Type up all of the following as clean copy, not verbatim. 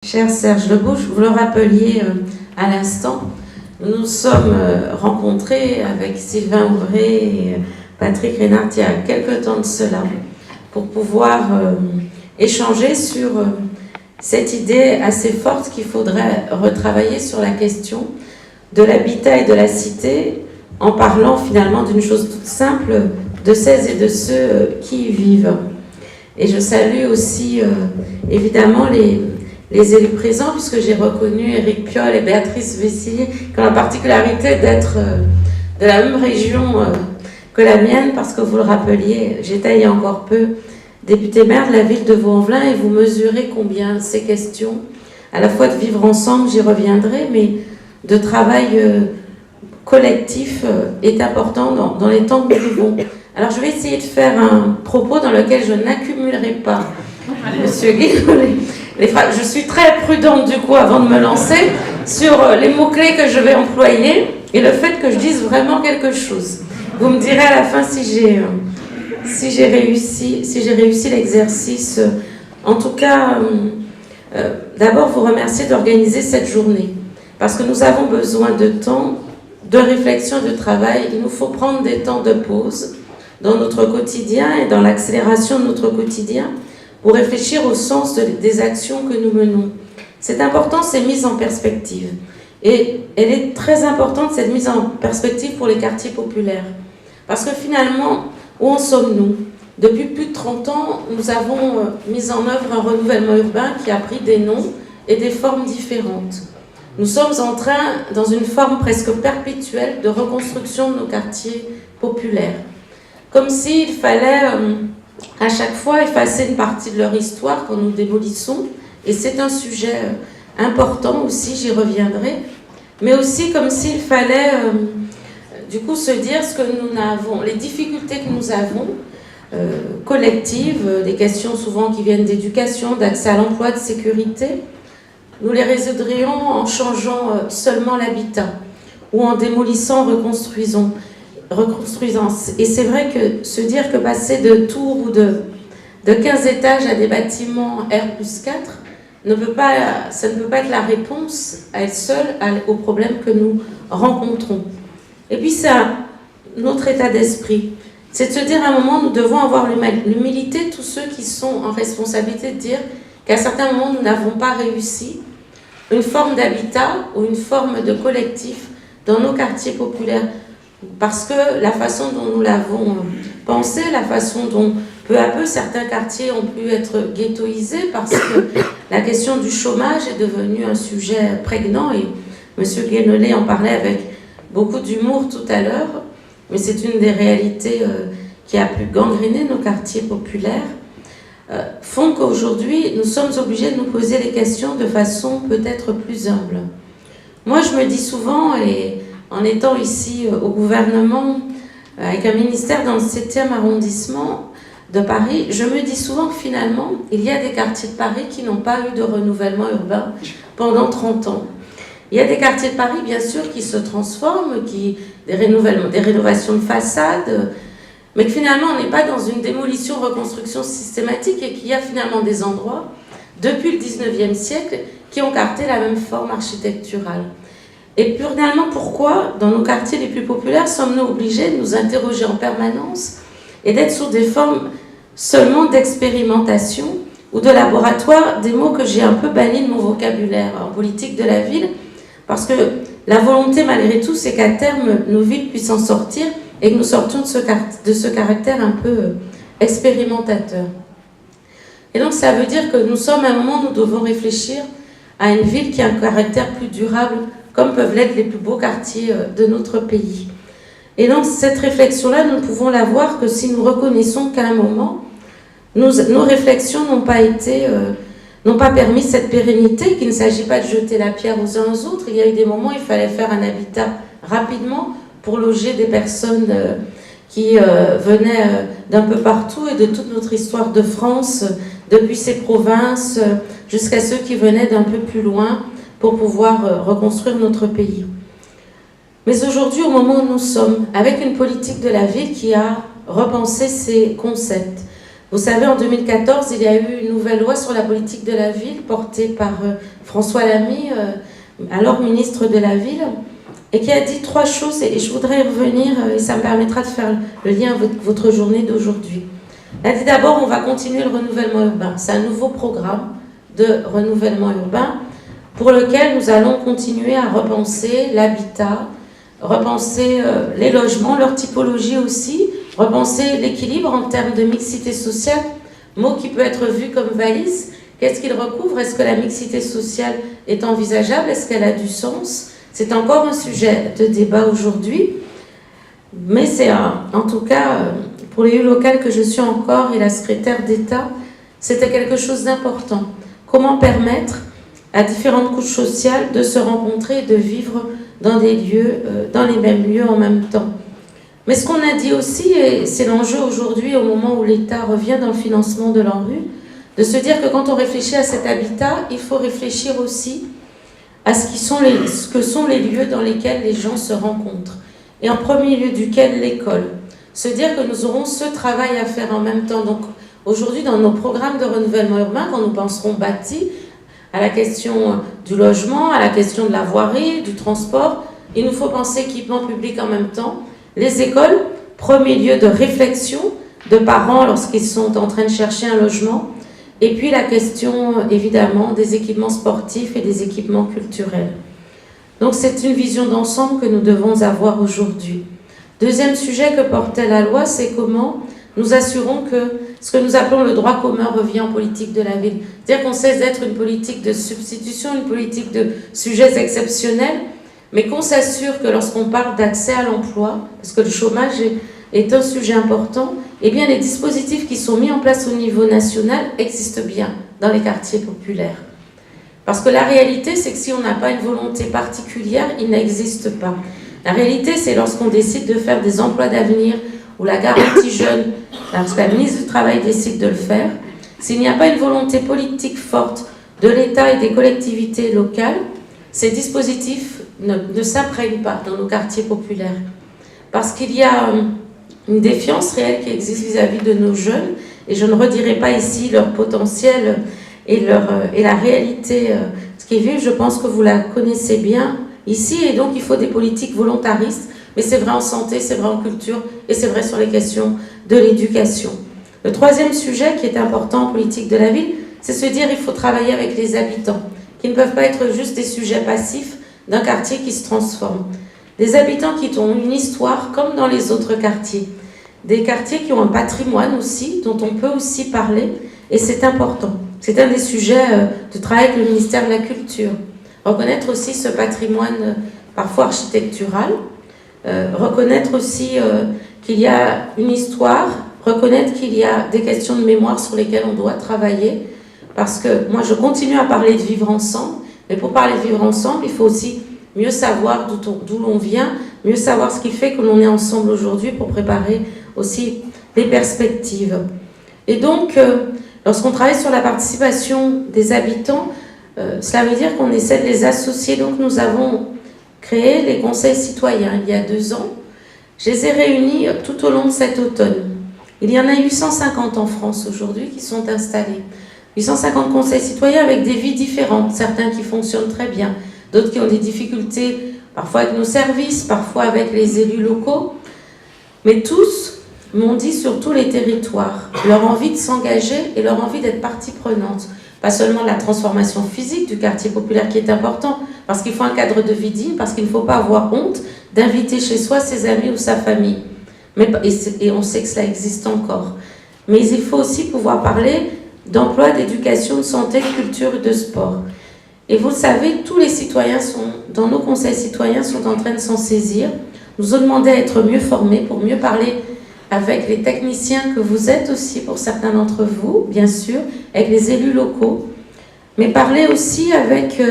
Cher Serge Lebouche, vous le rappeliez à l'instant, nous nous sommes rencontrés avec Sylvain Ouvré et Patrick Reynard il y a quelque temps de cela pour pouvoir échanger sur cette idée assez forte qu'il faudrait retravailler sur la question de l'habitat et de la cité en parlant finalement d'une chose toute simple de celles et de ceux qui y vivent. Et je salue aussi évidemment les élus présents, puisque j'ai reconnu Éric Piolle et Béatrice Vessillier qui ont la particularité d'être de la même région que la mienne, parce que vous le rappeliez, j'étais il y a encore peu député maire de la ville de Vaux-en-Velin, et vous mesurez combien ces questions, à la fois de vivre ensemble, j'y reviendrai, mais de travail collectif est important dans les temps que nous vivons. Alors je vais essayer de faire un propos dans lequel je n'accumulerai pas, Monsieur Guénolé, les phrases. Je suis très prudente du coup avant de me lancer sur les mots-clés que je vais employer et le fait que je dise vraiment quelque chose. Vous me direz à la fin si j'ai réussi l'exercice. En tout cas, d'abord vous remercier d'organiser cette journée, parce que nous avons besoin de temps, de réflexion, de travail. Il nous faut prendre des temps de pause dans notre quotidien et dans l'accélération de notre quotidien pour réfléchir au sens des actions que nous menons. C'est important, ces mises en perspective. Et elle est très importante, cette mise en perspective, pour les quartiers populaires. Parce que finalement, où en sommes-nous ? Depuis plus de 30 ans, nous avons mis en œuvre un renouvellement urbain qui a pris des noms et des formes différentes. Nous sommes en train, dans une forme presque perpétuelle, de reconstruction de nos quartiers populaires. Comme s'il fallait à chaque fois effacer une partie de leur histoire quand nous démolissons, et c'est un sujet important aussi, j'y reviendrai, mais aussi comme s'il fallait du coup se dire ce que nous avons, les difficultés que nous avons, collectives, des questions souvent qui viennent d'éducation, d'accès à l'emploi, de sécurité, nous les résoudrions en changeant seulement l'habitat, ou en démolissant, reconstruisant. Et c'est vrai que se dire que passer de tours ou de 15 étages à des bâtiments R+4 ça ne peut pas être la réponse à elle seule aux problèmes que nous rencontrons. Et puis c'est notre état d'esprit. C'est de se dire à un moment, nous devons avoir l'humilité, tous ceux qui sont en responsabilité, de dire qu'à certains moments, nous n'avons pas réussi une forme d'habitat ou une forme de collectif dans nos quartiers populaires. Parce que la façon dont nous l'avons pensé, la façon dont peu à peu certains quartiers ont pu être ghettoisés, parce que la question du chômage est devenue un sujet prégnant, et M. Guénolé en parlait avec beaucoup d'humour tout à l'heure, mais c'est une des réalités qui a pu gangriner nos quartiers populaires, font qu'aujourd'hui nous sommes obligés de nous poser les questions de façon peut-être plus humble. Moi je me dis souvent, et en étant ici au gouvernement, avec un ministère dans le 7e arrondissement de Paris, je me dis souvent que finalement, il y a des quartiers de Paris qui n'ont pas eu de renouvellement urbain pendant 30 ans. Il y a des quartiers de Paris, bien sûr, qui se transforment, des rénovations de façades, mais que finalement, on n'est pas dans une démolition-reconstruction systématique, et qu'il y a finalement des endroits, depuis le 19e siècle, qui ont gardé la même forme architecturale. Et puis finalement, pourquoi, dans nos quartiers les plus populaires, sommes-nous obligés de nous interroger en permanence et d'être sur des formes seulement d'expérimentation ou de laboratoire, des mots que j'ai un peu bannis de mon vocabulaire en politique de la ville, parce que la volonté, malgré tout, c'est qu'à terme, nos villes puissent en sortir et que nous sortions de ce caractère un peu expérimentateur. Et donc, ça veut dire que nous sommes à un moment où nous devons réfléchir à une ville qui a un caractère plus durable, comme peuvent l'être les plus beaux quartiers de notre pays. Et donc, cette réflexion-là, nous ne pouvons l'avoir que si nous reconnaissons qu'à un moment, nos réflexions n'ont pas permis cette pérennité, qu'il ne s'agit pas de jeter la pierre aux uns aux autres. Il y a eu des moments où il fallait faire un habitat rapidement pour loger des personnes qui venaient d'un peu partout et de toute notre histoire de France, depuis ces provinces jusqu'à ceux qui venaient d'un peu plus loin, pour pouvoir reconstruire notre pays. Mais aujourd'hui, au moment où nous sommes, avec une politique de la ville qui a repensé ses concepts, Vous savez, en 2014, il y a eu une nouvelle loi sur la politique de la ville portée par François Lamy, alors ministre de la Ville, et qui a dit 3 choses, et je voudrais y revenir, et ça me permettra de faire le lien avec votre journée d'aujourd'hui. Elle a dit d'abord, on va continuer le renouvellement urbain. C'est un nouveau programme de renouvellement urbain pour lequel nous allons continuer à repenser l'habitat, repenser les logements, leur typologie aussi, repenser l'équilibre en termes de mixité sociale, mot qui peut être vu comme valise. Qu'est-ce qu'il recouvre? Est-ce que la mixité sociale est envisageable? Est-ce qu'elle a du sens? C'est encore un sujet de débat aujourd'hui, mais c'est en tout cas, pour l'élu local que je suis encore et la secrétaire d'État, c'était quelque chose d'important. Comment permettre à différentes couches sociales de se rencontrer et de vivre dans des lieux, dans les mêmes lieux en même temps. Mais ce qu'on a dit aussi, et c'est l'enjeu aujourd'hui au moment où l'État revient dans le financement de l'ANRU, de se dire que quand on réfléchit à cet habitat, il faut réfléchir aussi à ce que sont les lieux dans lesquels les gens se rencontrent. Et en premier lieu duquel l'école. Se dire que nous aurons ce travail à faire en même temps. Donc aujourd'hui, dans nos programmes de renouvellement urbain, quand nous penserons bâti, à la question du logement, à la question de la voirie, du transport, il nous faut penser équipement public en même temps. Les écoles, premier lieu de réflexion de parents lorsqu'ils sont en train de chercher un logement. Et puis la question, évidemment, des équipements sportifs et des équipements culturels. Donc c'est une vision d'ensemble que nous devons avoir aujourd'hui. Deuxième sujet que portait la loi, c'est comment nous assurons que ce que nous appelons le droit commun revient en politique de la ville. C'est-à-dire qu'on cesse d'être une politique de substitution, une politique de sujets exceptionnels, mais qu'on s'assure que lorsqu'on parle d'accès à l'emploi, parce que le chômage est un sujet important, eh bien les dispositifs qui sont mis en place au niveau national existent bien dans les quartiers populaires. Parce que la réalité, c'est que si on n'a pas une volonté particulière, il n'existe pas. La réalité, c'est lorsqu'on décide de faire des emplois d'avenir ou la garantie jeune, parce que la ministre du Travail décide de le faire, s'il n'y a pas une volonté politique forte de l'État et des collectivités locales, ces dispositifs ne s'imprègnent pas dans nos quartiers populaires. Parce qu'il y a une défiance réelle qui existe vis-à-vis de nos jeunes, et je ne redirai pas ici leur potentiel et la réalité, ce qui est vu, je pense que vous la connaissez bien ici, et donc il faut des politiques volontaristes, mais c'est vrai en santé, c'est vrai en culture, et c'est vrai sur les questions de l'éducation. Le troisième sujet qui est important en politique de la ville, c'est se dire qu'il faut travailler avec les habitants, qui ne peuvent pas être juste des sujets passifs d'un quartier qui se transforme. Des habitants qui ont une histoire comme dans les autres quartiers, des quartiers qui ont un patrimoine aussi, dont on peut aussi parler, et c'est important. C'est un des sujets de travail avec le ministère de la Culture. Reconnaître aussi ce patrimoine parfois architectural, reconnaître aussi qu'il y a une histoire, reconnaître qu'il y a des questions de mémoire sur lesquelles on doit travailler, parce que moi je continue à parler de vivre ensemble, mais pour parler de vivre ensemble, il faut aussi mieux savoir d'où l'on vient, mieux savoir ce qui fait que l'on est ensemble aujourd'hui pour préparer aussi les perspectives. Et donc, lorsqu'on travaille sur la participation des habitants, cela veut dire qu'on essaie de les associer. Donc nous avons créé les conseils citoyens il y a 2 ans. Je les ai réunis tout au long de cet automne. Il y en a 850 en France aujourd'hui qui sont installés. 850 conseils citoyens avec des vies différentes, certains qui fonctionnent très bien, d'autres qui ont des difficultés, parfois avec nos services, parfois avec les élus locaux. Mais tous m'ont dit sur tous les territoires leur envie de s'engager et leur envie d'être partie prenante. Pas seulement la transformation physique du quartier populaire qui est important, parce qu'il faut un cadre de vie digne, parce qu'il ne faut pas avoir honte d'inviter chez soi ses amis ou sa famille. Et on sait que cela existe encore. Mais il faut aussi pouvoir parler d'emploi, d'éducation, de santé, de culture et de sport. Et vous le savez, tous les citoyens dans nos conseils citoyens sont en train de s'en saisir, nous ont demandé à être mieux formés pour mieux parler avec les techniciens que vous êtes aussi pour certains d'entre vous, bien sûr, avec les élus locaux, mais parler aussi avec,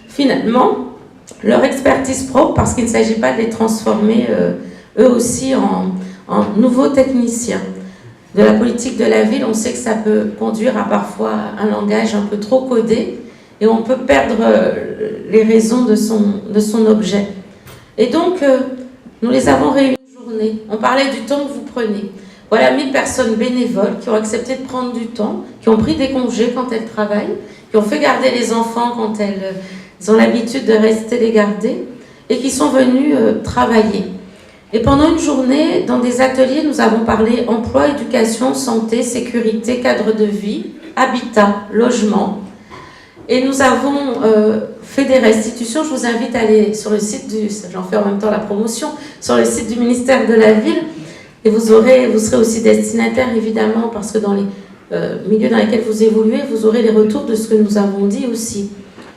finalement, leur expertise propre, parce qu'il ne s'agit pas de les transformer, eux aussi, en nouveaux techniciens. De la politique de la ville, on sait que ça peut conduire à parfois un langage un peu trop codé, et on peut perdre les raisons de son objet. Et donc, nous les avons réunis une journée. On parlait du temps que vous prenez. Voilà 1000 personnes bénévoles qui ont accepté de prendre du temps, qui ont pris des congés quand elles travaillent, qui ont fait garder les enfants quand elles ont l'habitude de rester les garder, et qui sont venues travailler. Et pendant une journée, dans des ateliers, nous avons parlé emploi, éducation, santé, sécurité, cadre de vie, habitat, logement. Et nous avons fait des restitutions. Je vous invite à aller sur le site j'en fais en même temps la promotion, sur le site du ministère de la Ville. Et vous serez aussi destinataire, évidemment, parce que dans les milieux dans lesquels vous évoluez, vous aurez les retours de ce que nous avons dit aussi.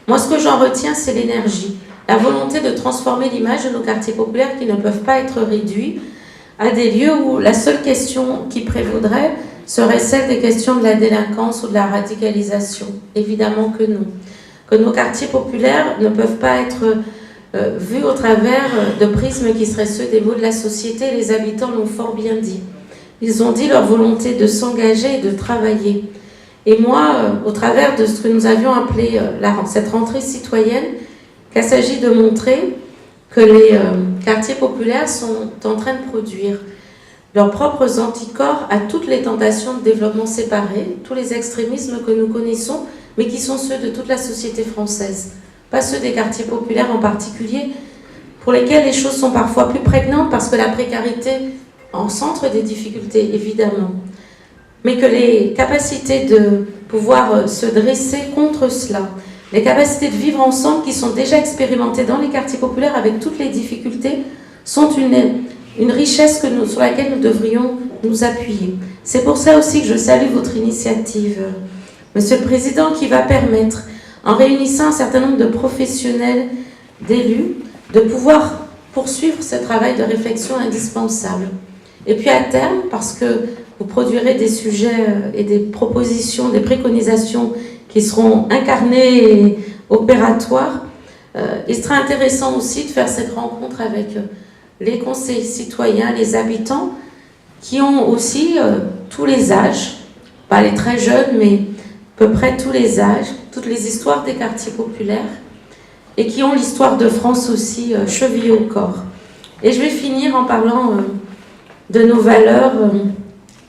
Moi, ce que j'en retiens, c'est l'énergie. La volonté de transformer l'image de nos quartiers populaires qui ne peuvent pas être réduits à des lieux où la seule question qui prévaudrait serait celle des questions de la délinquance ou de la radicalisation. Évidemment que non. Que nos quartiers populaires ne peuvent pas être vus au travers de prismes qui seraient ceux des maux de la société. Les habitants l'ont fort bien dit. Ils ont dit leur volonté de s'engager et de travailler. Et moi, au travers de ce que nous avions appelé cette rentrée citoyenne, qu'il s'agit de montrer que les quartiers populaires sont en train de produire leurs propres anticorps à toutes les tentations de développement séparé, tous les extrémismes que nous connaissons, mais qui sont ceux de toute la société française, pas ceux des quartiers populaires en particulier, pour lesquels les choses sont parfois plus prégnantes parce que la précarité en centre des difficultés, évidemment, mais que les capacités de pouvoir se dresser contre cela, les capacités de vivre ensemble qui sont déjà expérimentées dans les quartiers populaires avec toutes les difficultés sont une richesse sur laquelle nous devrions nous appuyer. C'est pour ça aussi que je salue votre initiative, Monsieur le Président, qui va permettre, en réunissant un certain nombre de professionnels, d'élus, de pouvoir poursuivre ce travail de réflexion indispensable. Et puis à terme, parce que vous produirez des sujets et des propositions, des préconisations qui seront incarnées et opératoires, il sera intéressant aussi de faire cette rencontre avec les conseils citoyens, les habitants, qui ont aussi tous les âges, pas les très jeunes, mais à peu près tous les âges, toutes les histoires des quartiers populaires, et qui ont l'histoire de France aussi chevillée au corps. Et je vais finir en parlant de nos valeurs,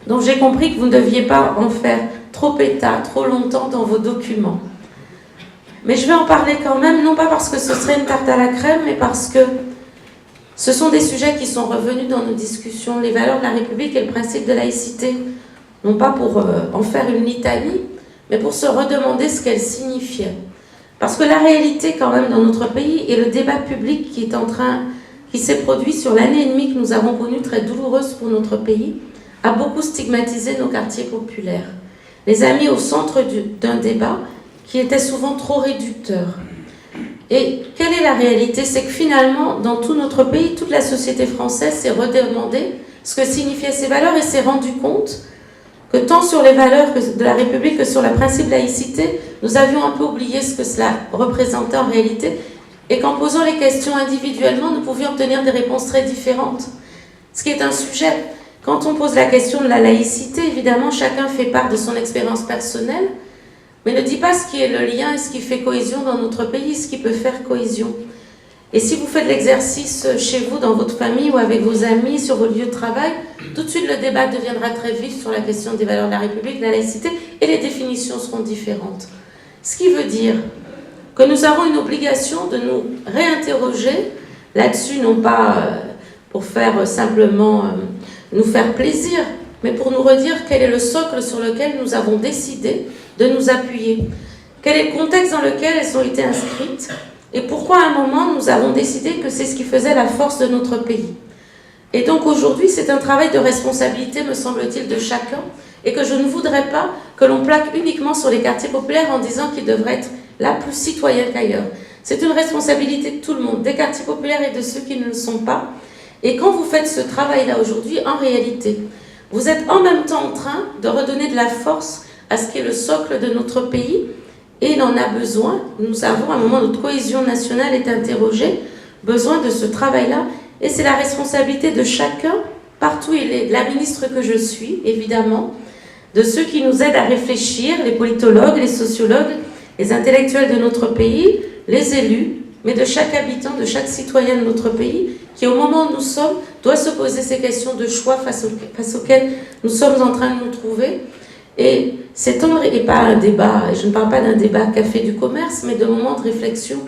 dont j'ai compris que vous ne deviez pas en faire trop état, trop longtemps dans vos documents. Mais je vais en parler quand même, non pas parce que ce serait une tarte à la crème, mais parce que ce sont des sujets qui sont revenus dans nos discussions. Les valeurs de la République et le principe de laïcité, non pas pour en faire une litanie, mais pour se redemander ce qu'elles signifiaient. Parce que la réalité quand même dans notre pays et le débat public qui s'est produit sur l'année et demie que nous avons connue, très douloureuse pour notre pays, a beaucoup stigmatisé nos quartiers populaires. Les a mis au centre d'un débat qui était souvent trop réducteur. Et quelle est la réalité? C'est que finalement, dans tout notre pays, toute la société française s'est redemandé ce que signifiaient ces valeurs et s'est rendu compte que tant sur les valeurs de la République que sur le principe de laïcité, nous avions un peu oublié ce que cela représentait en réalité et qu'en posant les questions individuellement, nous pouvions obtenir des réponses très différentes. Ce qui est un sujet. Quand on pose la question de la laïcité, évidemment, chacun fait part de son expérience personnelle, mais ne dit pas ce qui est le lien et ce qui fait cohésion dans notre pays, ce qui peut faire cohésion. Et si vous faites l'exercice chez vous, dans votre famille ou avec vos amis, sur vos lieux de travail, tout de suite le débat deviendra très vif sur la question des valeurs de la République, de la laïcité, et les définitions seront différentes. Ce qui veut dire que nous avons une obligation de nous réinterroger là-dessus, non pas pour faire simplement nous faire plaisir, mais pour nous redire quel est le socle sur lequel nous avons décidé de nous appuyer. Quel est le contexte dans lequel elles ont été inscrites et pourquoi à un moment nous avons décidé que c'est ce qui faisait la force de notre pays. Et donc aujourd'hui, c'est un travail de responsabilité, me semble-t-il, de chacun et que je ne voudrais pas que l'on plaque uniquement sur les quartiers populaires en disant qu'ils devraient être là plus citoyens qu'ailleurs. C'est une responsabilité de tout le monde, des quartiers populaires et de ceux qui ne le sont pas. Et quand vous faites ce travail-là aujourd'hui, en réalité, vous êtes en même temps en train de redonner de la force à ce qui est le socle de notre pays, et il en a besoin. Nous avons, à un moment où notre cohésion nationale est interrogée, besoin de ce travail-là, et c'est la responsabilité de chacun, partout il est, de la ministre que je suis, évidemment, de ceux qui nous aident à réfléchir, les politologues, les sociologues, les intellectuels de notre pays, les élus, mais de chaque habitant, de chaque citoyen de notre pays, qui, au moment où nous sommes, doit se poser ces questions de choix face auxquelles nous sommes en train de nous trouver. Et s'étendre, et pas un débat, et je ne parle pas d'un débat café du commerce, mais de moments de réflexion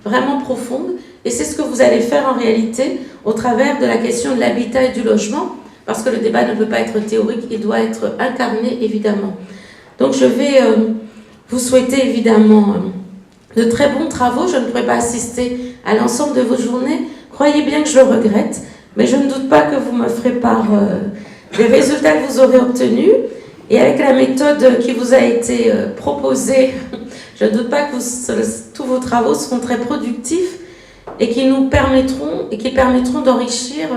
vraiment profonde. Et c'est ce que vous allez faire en réalité au travers de la question de l'habitat et du logement, parce que le débat ne peut pas être théorique, il doit être incarné, évidemment. Donc je vais vous souhaiter évidemment de très bons travaux. Je ne pourrai pas assister à l'ensemble de vos journées. Croyez bien que je le regrette, mais je ne doute pas que vous me ferez part des résultats que vous aurez obtenus. Et avec la méthode qui vous a été proposée, je ne doute pas que tous vos travaux seront très productifs et qu'ils permettront d'enrichir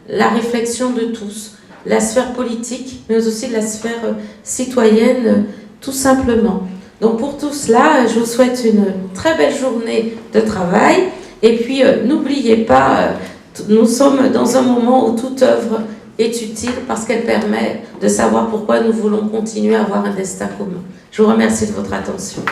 la réflexion de tous, la sphère politique, mais aussi la sphère citoyenne, tout simplement. Donc pour tout cela, je vous souhaite une très belle journée de travail. Et puis n'oubliez pas, nous sommes dans un moment où toute œuvre est utile parce qu'elle permet de savoir pourquoi nous voulons continuer à avoir un destin commun. Je vous remercie de votre attention.